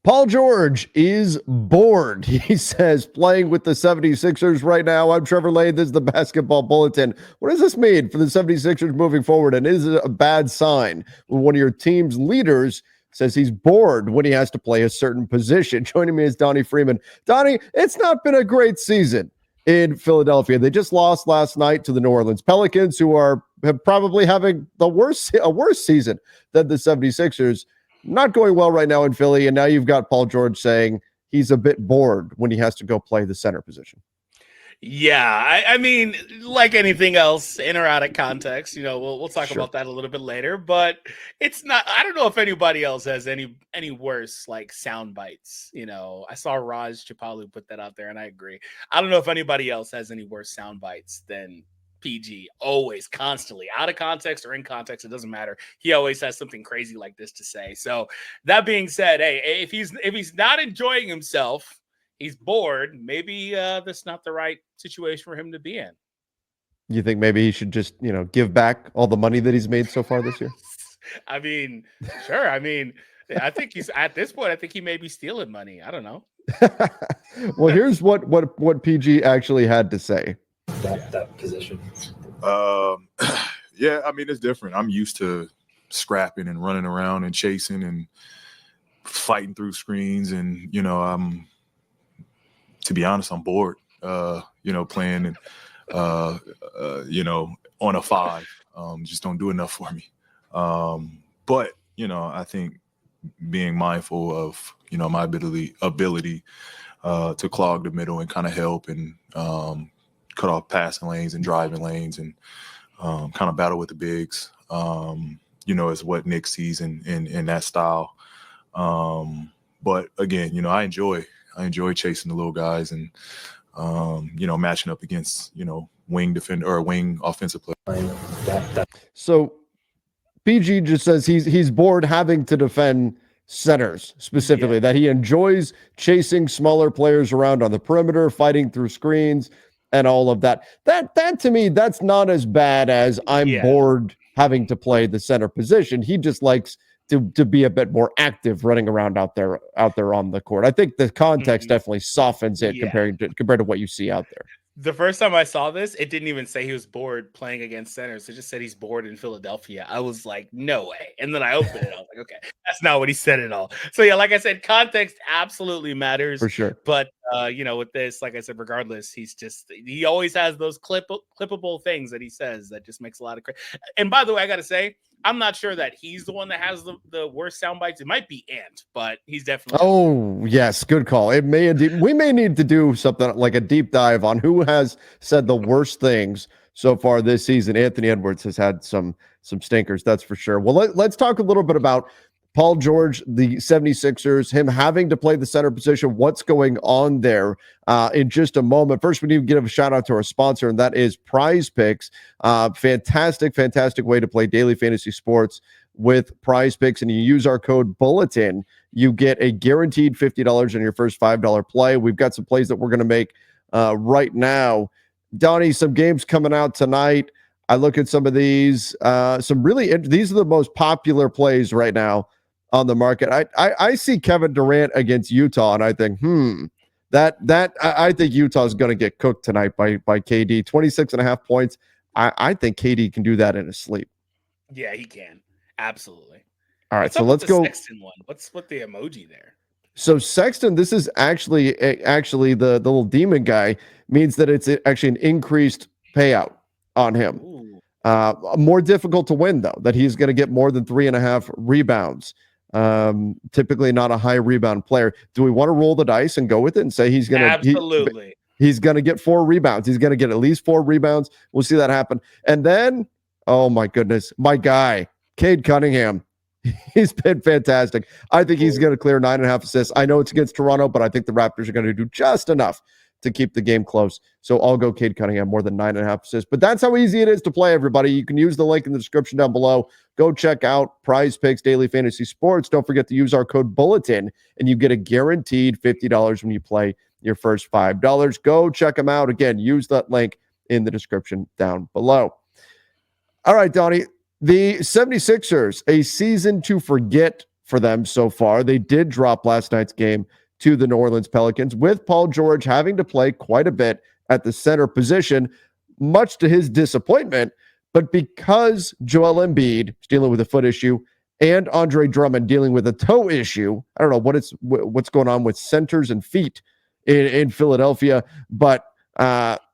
Paul George is bored. He says, playing with the 76ers right now. I'm Trevor Lane. This is the Basketball Bulletin. What does this mean for the 76ers moving forward? And is it a bad sign when one of your team's leaders says he's bored when he has to play a certain position? Joining me is Donnie Freeman. Donnie, it's not been a great season in Philadelphia. They just lost last night to the New Orleans Pelicans, who are probably having a worse season than the 76ers. Not going well right now in Philly, and now you've got Paul George saying he's a bit bored when he has to go play the center position. Yeah, I mean, like anything else, in or out of context, we'll talk about that a little bit later. But it's not. I don't know if anybody else has any worse like sound bites. I saw Raj Chapalu put that out there, and I agree. I don't know if anybody else has any worse sound bites than PG. Always, constantly, out of context or in context, it doesn't matter. He always has something crazy like this to say. So that being said, hey, if he's not enjoying himself, he's bored, maybe that's not the right situation for him to be in. You think maybe he should just, give back all the money that he's made so far this year? I mean, sure. I mean, I think he's at this point, I think he may be stealing money. I don't know. Well, here's what PG actually had to say. That position. Yeah, I mean, it's different. I'm used to scrapping and running around and chasing and fighting through screens. And, to be honest, I'm bored, playing and, on a 5, just don't do enough for me. But, I think being mindful of, my ability to clog the middle and kind of help and cut off passing lanes and driving lanes and kind of battle with the bigs, is what Nick sees in that style. But again, I enjoy chasing the little guys and, matching up against, wing defender or wing offensive player. So PG just says he's bored having to defend centers specifically, that he enjoys chasing smaller players around on the perimeter, fighting through screens and all of that. That to me, that's not as bad as I'm bored having to play the center position. He just likes to be a bit more active running around out there on the court. I think the context definitely softens it compared to what you see out there. The first time I saw this, it didn't even say he was bored playing against centers. It just said he's bored in Philadelphia. I was like, no way. And then I opened it. I was like, okay, that's not what he said at all. So yeah, like I said, context absolutely matters. For sure. But with this, like I said, regardless, he always has those clippable things that he says that just makes a lot of crazy. And by the way, I gotta say, I'm not sure that he's the one that has the worst sound bites. It might be Ant, but he's definitely. Oh, yes. Good call. We may need to do something like a deep dive on who has said the worst things so far this season. Anthony Edwards has had some stinkers, that's for sure. Well, let's talk a little bit about Paul George, the 76ers, him having to play the center position, what's going on there in just a moment. First, we need to give a shout out to our sponsor, and that is Prize Picks. Fantastic way to play daily fantasy sports with Prize Picks, and you use our code Bulletin, you get a guaranteed $50 on your first $5 play. We've got some plays that we're going to make right now. Donnie, some games coming out tonight. I look at some of these, these are the most popular plays right now on the market. I see Kevin Durant against Utah, and I think, I think Utah is going to get cooked tonight by KD. 26.5 points. I think KD can do that in his sleep. Yeah, he can. Absolutely. All right, so let's go. Sexton one. What's with the emoji there? So Sexton, this is actually the little demon guy, means that it's actually an increased payout on him. More difficult to win, though, that he's going to get more than 3.5 rebounds. Typically not a high rebound player. Do we want to roll the dice and go with it and say he's going to absolutely he's going to get 4 rebounds? He's going to get at least 4 rebounds. We'll see that happen. And then, oh my goodness, my guy, Cade Cunningham. He's been fantastic. I think he's going to clear 9.5 assists. I know it's against Toronto, but I think the Raptors are going to do just enough to keep the game close. So I'll go Cade Cunningham, more than 9.5 assists. But that's how easy it is to play, everybody. You can use the link in the description down below. Go check out Prize Picks Daily Fantasy Sports. Don't forget to use our code Bulletin, and you get a guaranteed $50 when you play your first $5. Go check them out. Again, use that link in the description down below. All right, Donnie. The 76ers, a season to forget for them so far. They did drop last night's game to the New Orleans Pelicans, with Paul George having to play quite a bit at the center position, much to his disappointment. But because Joel Embiid is dealing with a foot issue and Andre Drummond dealing with a toe issue, I don't know what's going on with centers and feet in Philadelphia, but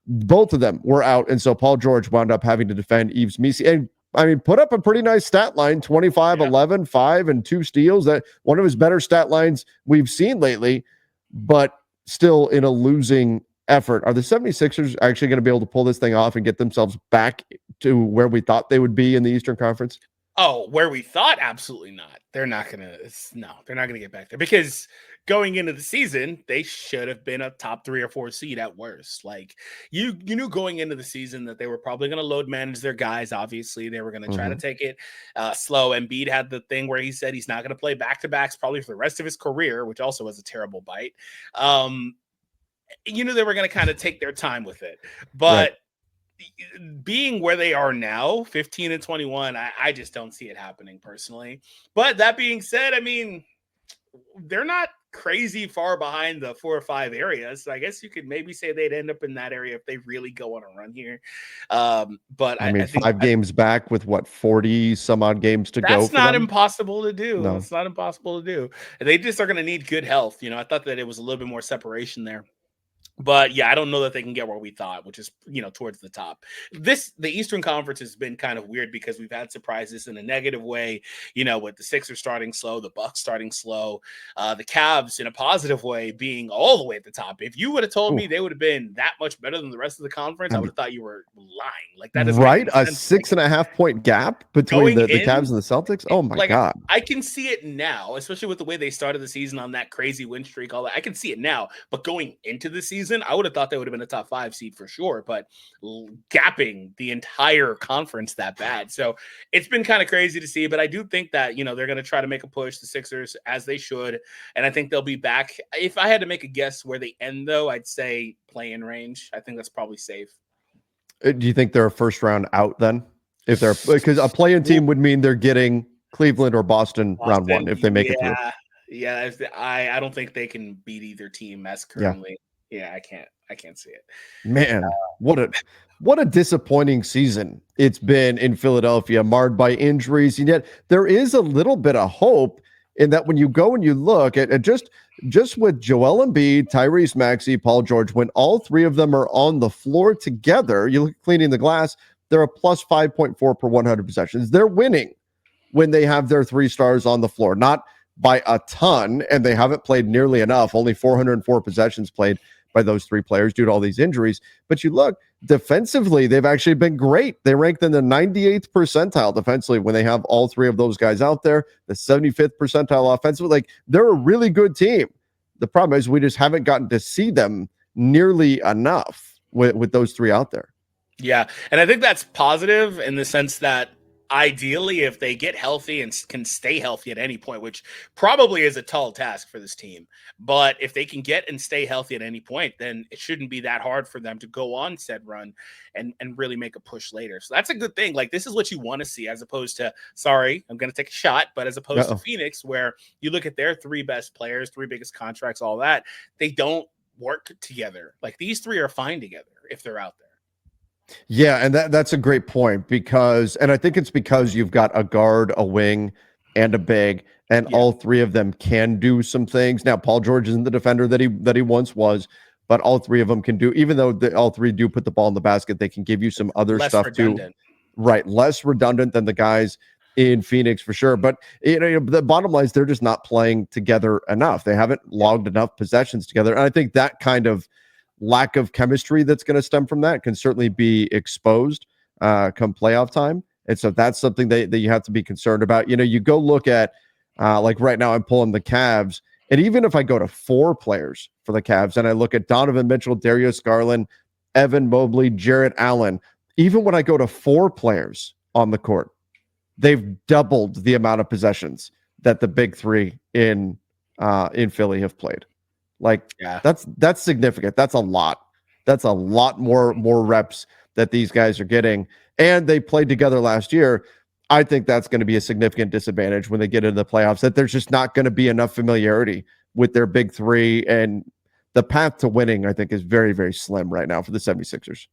both of them were out. And so Paul George wound up having to defend Yves Missi. And I mean, put up a pretty nice stat line, 25, 11, 5, and 2 steals. That one of his better stat lines we've seen lately, but still in a losing effort. Are the 76ers actually going to be able to pull this thing off and get themselves back to where we thought they would be in the Eastern Conference? Oh, where we thought? Absolutely not. They're not going to. No, they're not going to get back there, because going into the season, they should have been a top 3 or 4 seed at worst. Like, you knew going into the season that they were probably going to load manage their guys. Obviously, they were going to try to take it slow. Embiid had the thing where he said he's not going to play back-to-backs probably for the rest of his career, which also was a terrible bite. You knew they were going to kind of take their time with it. But being where they are now, 15 and 21, I just don't see it happening personally. But that being said, I mean, they're not crazy far behind the 4 or 5 areas. So I guess you could maybe say they'd end up in that area if they really go on a run here. But I mean, 5 games back with 40 some odd games to go. That's not impossible to do. No. It's not impossible to do. They just are going to need good health. I thought that it was a little bit more separation there. But yeah, I don't know that they can get where we thought, which is, towards the top. The Eastern Conference has been kind of weird because we've had surprises in a negative way, with the Sixers starting slow, the Bucks starting slow, the Cavs in a positive way being all the way at the top. If you would have told me they would have been that much better than the rest of the conference, I would have thought you were lying. Like, that is right. A 6.5 point gap between the Cavs and the Celtics. Oh my God. I can see it now, especially with the way they started the season on that crazy win streak, all that. I can see it now, but going into the season, I would have thought they would have been a top 5 seed for sure, but gapping the entire conference that bad. So it's been kind of crazy to see, but I do think that, they're going to try to make a push, the Sixers, as they should. And I think they'll be back. If I had to make a guess where they end, though, I'd say play-in range. I think that's probably safe. Do you think they're a first round out then? Because a play-in team would mean they're getting Cleveland or Boston round 1 if they make it through. Yeah, I don't think they can beat either team as currently. Yeah, I can't see it. Man, what a disappointing season it's been in Philadelphia, marred by injuries. And yet there is a little bit of hope in that when you go and you look at just with Joel Embiid, Tyrese Maxey, Paul George, when all 3 of them are on the floor together, you look at cleaning the glass, they're a plus 5.4 per 100 possessions. They're winning when they have their 3 stars on the floor, not by a ton, and they haven't played nearly enough. Only 404 possessions played by those 3 players due to all these injuries. But you look, defensively, they've actually been great. They ranked in the 98th percentile defensively when they have all 3 of those guys out there, the 75th percentile offensively. Like, they're a really good team. The problem is we just haven't gotten to see them nearly enough with those 3 out there. Yeah, and I think that's positive in the sense that ideally, if they get healthy and can stay healthy at any point, which probably is a tall task for this team, but if they can get and stay healthy at any point, then it shouldn't be that hard for them to go on said run and really make a push later. So that's a good thing. Like, this is what you want to see, as opposed to, sorry, I'm going to take a shot, but as opposed to Phoenix, where you look at their 3 best players, 3 biggest contracts, all that, they don't work together. Like, these 3 are fine together if they're out there. Yeah, and that's a great point, because I think it's because you've got a guard, a wing, and a big, and all 3 of them can do some things. Now, Paul George isn't the defender that he once was, but all 3 of them can do, even though all 3 do put the ball in the basket, they can give you some other stuff too. Right, less redundant than the guys in Phoenix for sure. But the bottom line is they're just not playing together enough. They haven't logged enough possessions together, and I think that kind of lack of chemistry that's going to stem from that can certainly be exposed come playoff time. And so that's something that you have to be concerned about. You go look at like right now I'm pulling the Cavs, and even if I go to 4 players for the Cavs and I look at Donovan Mitchell, Darius Garland, Evan Mobley, Jarrett Allen, even when I go to 4 players on the court, they've doubled the amount of possessions that the big 3 in Philly have played. Like, that's significant. That's a lot. That's a lot more reps that these guys are getting. And they played together last year. I think that's going to be a significant disadvantage when they get into the playoffs, that there's just not going to be enough familiarity with their big three. And the path to winning, I think, is very, very slim right now for the 76ers.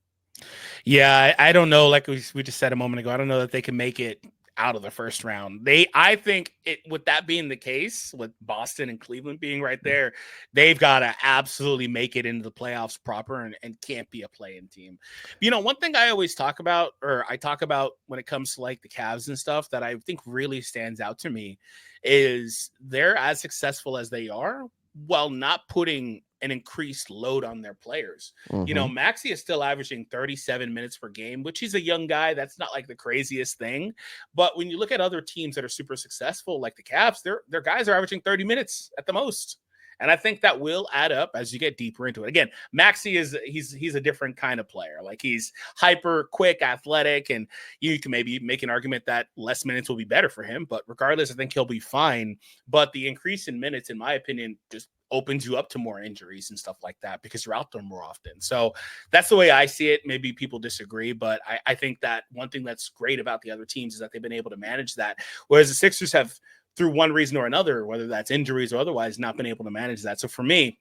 Yeah, I don't know. Like we just said a moment ago, I don't know that they can make it out of the first round. I think with that being the case, with Boston and Cleveland being right there, they've got to absolutely make it into the playoffs proper and can't be a play-in team. One thing I always talk about, or I talk about when it comes to like the Cavs and stuff, that I think really stands out to me is they're as successful as they are while not putting an increased load on their players. Maxey is still averaging 37 minutes per game, which he's a young guy. That's not like the craziest thing. But when you look at other teams that are super successful, like the Cavs, their guys are averaging 30 minutes at the most. And I think that will add up as you get deeper into it. Again, Maxey he's a different kind of player. Like he's hyper quick, athletic, and you can maybe make an argument that less minutes will be better for him. But regardless, I think he'll be fine. But the increase in minutes, in my opinion, just opens you up to more injuries and stuff like that because you're out there more often. So that's the way I see it. Maybe people disagree, but I think that one thing that's great about the other teams is that they've been able to manage that. Whereas the Sixers have, through one reason or another, whether that's injuries or otherwise, not been able to manage that. So for me,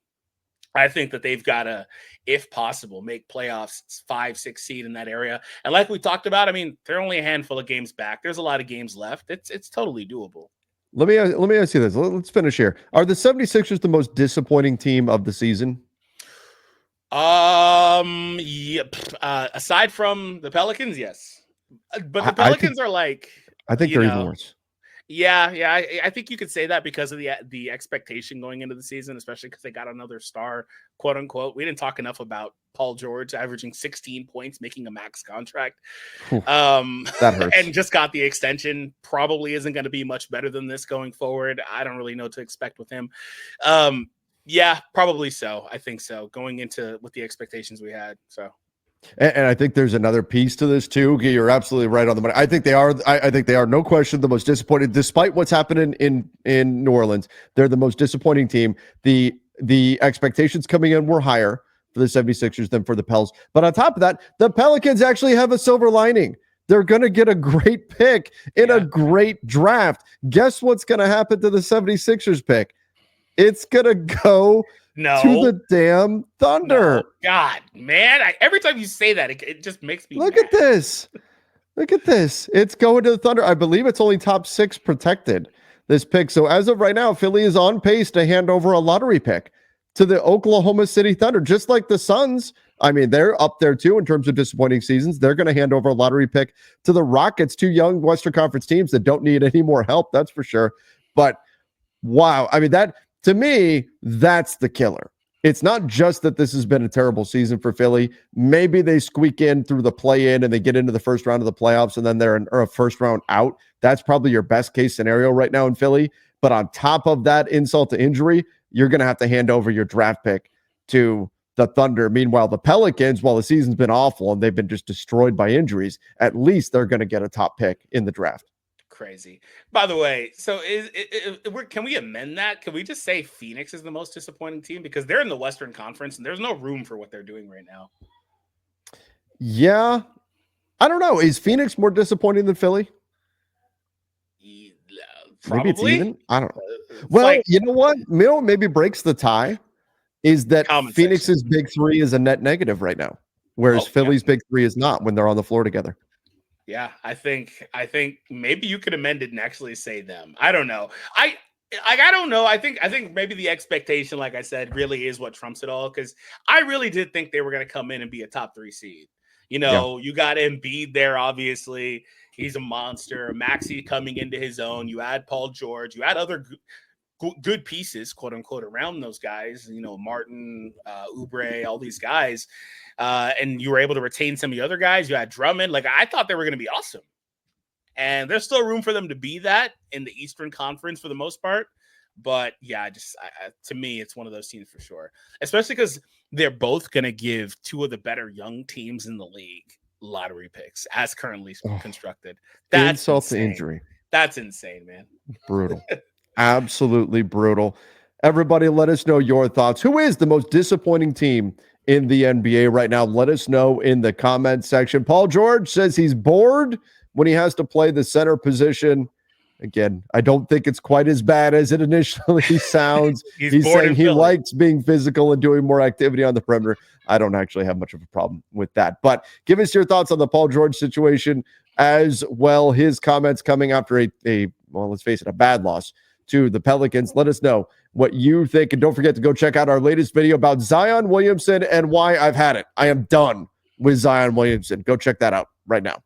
I think that they've got to, if possible, make playoffs 5-6 seed in that area. And like we talked about, I mean, they're only a handful of games back. There's a lot of games left. It's totally doable. Let me ask you this. Let's finish here. Are the 76ers the most disappointing team of the season? Aside from the Pelicans, yes. But the Pelicans are like, I think they're even worse. Yeah. I think you could say that because of the expectation going into the season, especially because they got another star, quote unquote. We didn't talk enough about Paul George averaging 16 points, making a max contract. That hurts. And just got the extension. Probably isn't going to be much better than this going forward. I don't really know what to expect with him. Yeah, probably so. I think so. Going into with the expectations we had. So. And I think there's another piece to this too. You're absolutely right on the money. I think they are. I think they are, no question, the most disappointed, despite what's happening in New Orleans. They're the most disappointing team. The expectations coming in were higher for the 76ers than for the Pels. But on top of that, the Pelicans actually have a silver lining. They're going to get a great pick in a great draft. Guess what's going to happen to the 76ers pick? It's going to go to the damn Thunder. No. God, man. Every time you say that, it just makes me Look mad. at this. Look at this. It's going to the Thunder. I believe it's only top 6 protected, this pick. So as of right now, Philly is on pace to hand over a lottery pick to the Oklahoma City Thunder, just like the Suns. I mean, they're up there too in terms of disappointing seasons. They're going to hand over a lottery pick to the Rockets, 2 young Western Conference teams that don't need any more help, that's for sure. But wow, I mean, that, to me, that's the killer. It's not just that this has been a terrible season for Philly. Maybe they squeak in through the play-in and they get into the first round of the playoffs and then they're a first round out. That's probably your best case scenario right now in Philly. But on top of that insult to injury, you're going to have to hand over your draft pick to the Thunder. Meanwhile, the Pelicans, while the season's been awful and they've been just destroyed by injuries, at least they're going to get a top pick in the draft. Crazy. By the way, so can we amend that? Can we just say Phoenix is the most disappointing team because they're in the Western Conference and there's no room for what they're doing right now? Yeah, I don't know. Is Phoenix more disappointing than Philly? Probably. Maybe it's even. I don't know. Well, you know what? Maybe breaks the tie is that Phoenix's big three is a net negative right now, whereas Philly's big three is not when they're on the floor together. Yeah, I think maybe you could amend it and actually say them. I don't know. I don't know. I think maybe the expectation, like I said, really is what trumps it all. Because I really did think they were going to come in and be a top 3 seed. You got Embiid there. Obviously, he's a monster. Maxey coming into his own. You add Paul George. You add other good pieces, quote unquote, around those guys. Martin, Oubre, all these guys. And you were able to retain some of the other guys. You had Drummond. Like, I thought they were going to be awesome. And there's still room for them to be that in the Eastern Conference for the most part. But yeah, to me, it's one of those teams for sure. Especially because they're both going to give 2 of the better young teams in the league lottery picks as currently constructed. That's insult to injury. That's insane, man. Brutal. Absolutely brutal. Everybody, let us know your thoughts. Who is the most disappointing team in the NBA right now? Let us know in the comment section. Paul George says he's bored when he has to play the center position, again, I don't think it's quite as bad as it initially sounds. He's saying he likes being physical and doing more activity on the perimeter. I don't actually have much of a problem with that. But give us your thoughts on the Paul George situation as well. His comments coming after well, let's face it, a bad loss to the Pelicans. Let us know what you think. And don't forget to go check out our latest video about Zion Williamson and why I've had it. I am done with Zion Williamson. Go check that out right now.